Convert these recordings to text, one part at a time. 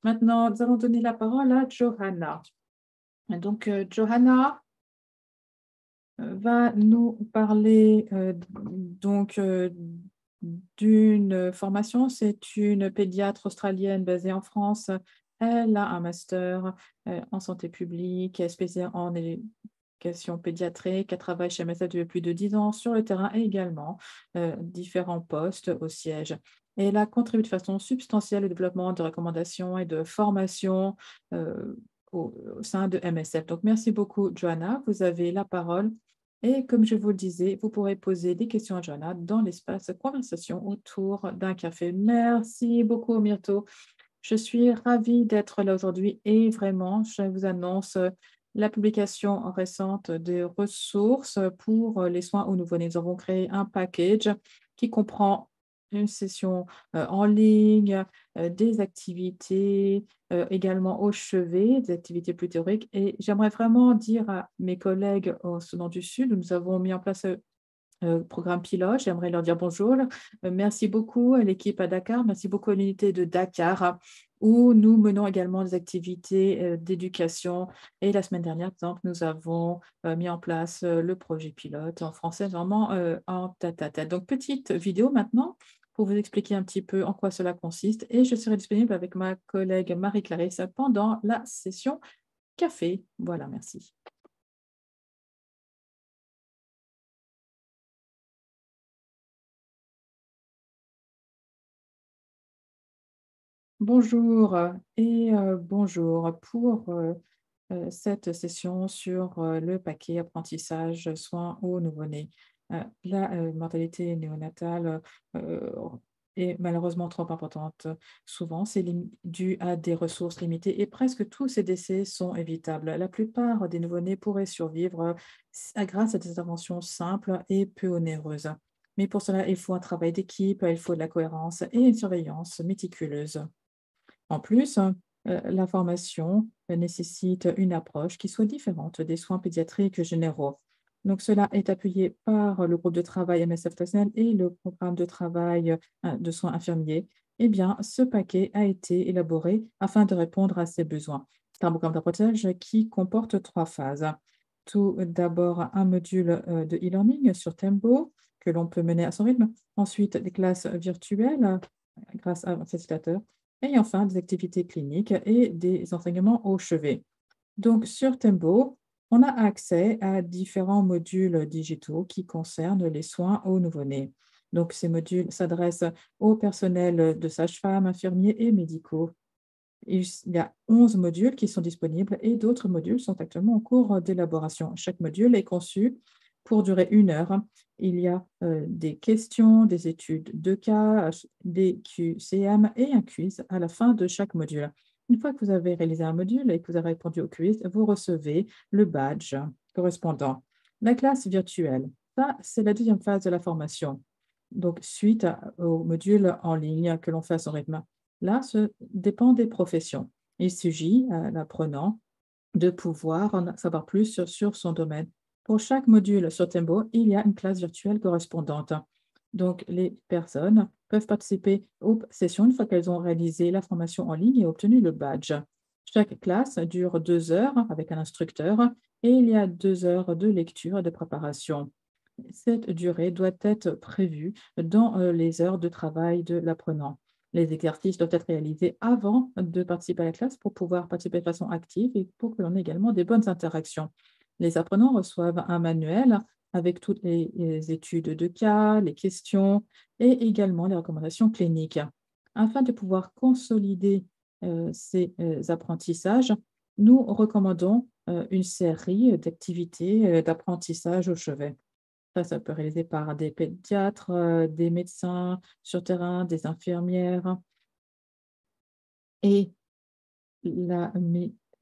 Maintenant, nous allons donner la parole à Johanna. Donc, Johanna va nous parler d'une formation. C'est une pédiatre australienne basée en France. Elle a un master en santé publique, elle est spécialisée en éducation pédiatrique. Elle travaille chez MSF depuis plus de 10 ans sur le terrain et également différents postes au siège. Et elle a contribué de façon substantielle au développement de recommandations et de formations euh, au sein de MSF. Donc, merci beaucoup, Johanna. Vous avez la parole. Et comme je vous le disais, vous pourrez poser des questions à Johanna dans l'espace conversation autour d'un café. Merci beaucoup, Myrto. Je suis ravie d'être là aujourd'hui et vraiment, je vous annonce la publication récente des ressources pour les soins aux nouveau-nés. Nous avons créé un package qui comprend une session en ligne, des activités également au chevet, des activités plus théoriques. Et j'aimerais vraiment dire à mes collègues au Soudan du Sud, nous avons mis en place programme pilote. J'aimerais leur dire bonjour. Merci beaucoup à l'équipe à Dakar. Merci beaucoup à l'unité de Dakar où nous menons également des activités d'éducation. Et la semaine dernière, par exemple, nous avons mis en place le projet pilote en français, vraiment en tête-à-tête. Donc, petite vidéo maintenant pour vous expliquer un petit peu en quoi cela consiste. Et je serai disponible avec ma collègue Marie-Clarisse pendant la session café. Voilà, merci. Bonjour et bonjour pour cette session sur le paquet apprentissage soins aux nouveau-nés. La mortalité néonatale euh, est malheureusement trop importante. Souvent, c'est dû à des ressources limitées et presque tous ces décès sont évitables. La plupart des nouveau-nés pourraient survivre grâce à des interventions simples et peu onéreuses. Mais pour cela, il faut un travail d'équipe, il faut de la cohérence et une surveillance méticuleuse. En plus, la formation nécessite une approche qui soit différente des soins pédiatriques généraux. Donc, cela est appuyé par le groupe de travail MSF Personnel et le programme de travail de soins infirmiers. Eh bien, ce paquet a été élaboré afin de répondre à ces besoins. C'est un programme d'apprentissage qui comporte trois phases. Tout d'abord, un module de e-learning sur Tempo que l'on peut mener à son rythme. Ensuite, des classes virtuelles grâce à un facilitateur et enfin des activités cliniques et des enseignements au chevet. Donc, sur Tembo, on a accès à différents modules digitaux qui concernent les soins aux nouveau-nés. Donc, ces modules s'adressent au personnel de sages-femmes, infirmiers et médicaux. Il y a 11 modules qui sont disponibles et d'autres modules sont actuellement en cours d'élaboration. Chaque module est conçu pour durer 1 heure. Il y a des questions, des études de cas, des QCM et un quiz à la fin de chaque module. Une fois que vous avez réalisé un module et que vous avez répondu au quiz, vous recevez le badge correspondant. La classe virtuelle, ça, c'est la deuxième phase de la formation. Donc, suite au module en ligne que l'on fait à son rythme. Là, ce dépend des professions. Il s'agit à l'apprenant de pouvoir en savoir plus sur son domaine. Pour chaque module sur Tembo, il y a une classe virtuelle correspondante. Donc, les personnes peuvent participer aux sessions une fois qu'elles ont réalisé la formation en ligne et obtenu le badge. Chaque classe dure 2 heures avec un instructeur et il y a 2 heures de lecture et de préparation. Cette durée doit être prévue dans les heures de travail de l'apprenant. Les exercices doivent être réalisés avant de participer à la classe pour pouvoir participer de façon active et pour que l'on ait également des bonnes interactions. Les apprenants reçoivent un manuel avec toutes les études de cas, les questions et également les recommandations cliniques. Afin de pouvoir consolider ces apprentissages, nous recommandons une série d'activités d'apprentissage au chevet. Ça peut être réalisé par des pédiatres, des médecins sur terrain, des infirmières et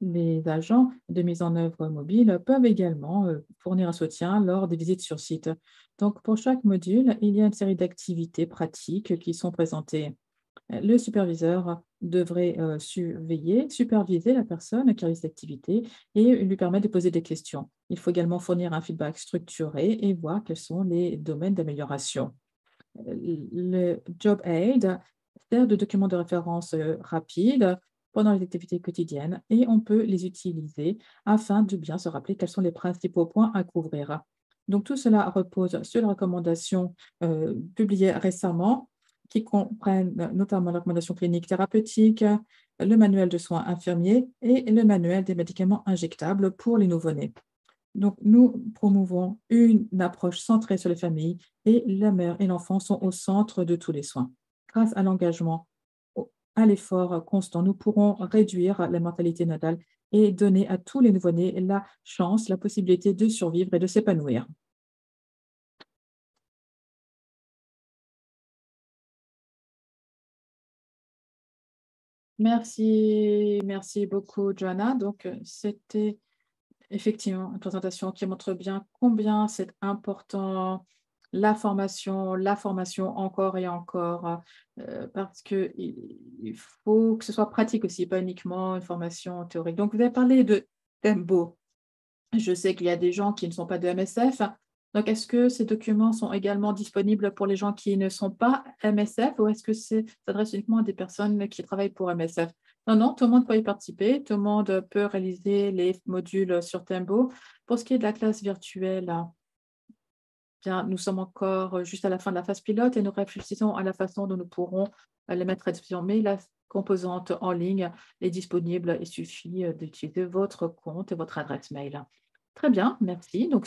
les agents de mise en œuvre mobile peuvent également fournir un soutien lors des visites sur site. Donc, pour chaque module, il y a une série d'activités pratiques qui sont présentées. Le superviseur devrait superviser la personne qui réalise l'activité et lui permettre de poser des questions. Il faut également fournir un feedback structuré et voir quels sont les domaines d'amélioration. Le Job Aid sert de document de référence rapide pendant les activités quotidiennes et on peut les utiliser afin de bien se rappeler quels sont les principaux points à couvrir. Donc tout cela repose sur les recommandations publiées récemment qui comprennent notamment les recommandations cliniques thérapeutiques, le manuel de soins infirmiers et le manuel des médicaments injectables pour les nouveau-nés. Donc, nous promouvons une approche centrée sur les familles et la mère et l'enfant sont au centre de tous les soins. Grâce à l'engagement, à l'effort constant, nous pourrons réduire la mortalité natale et donner à tous les nouveau-nés la chance, la possibilité de survivre et de s'épanouir. Merci, merci beaucoup, Joanna. Donc, c'était effectivement, une présentation qui montre bien combien c'est important la formation encore et encore, parce qu'il faut que ce soit pratique aussi, pas uniquement une formation théorique. Donc vous avez parlé de Tembo. Je sais qu'il y a des gens qui ne sont pas de MSF. Donc est-ce que ces documents sont également disponibles pour les gens qui ne sont pas MSF ou est-ce que c'est s'adresse uniquement à des personnes qui travaillent pour MSF? Non, non, tout le monde peut y participer, tout le monde peut réaliser les modules sur Tembo. Pour ce qui est de la classe virtuelle, bien, nous sommes encore juste à la fin de la phase pilote et nous réfléchissons à la façon dont nous pourrons les mettre à disposition. Mais la composante en ligne est disponible. Il suffit d'utiliser votre compte et votre adresse mail. Très bien, merci. Donc,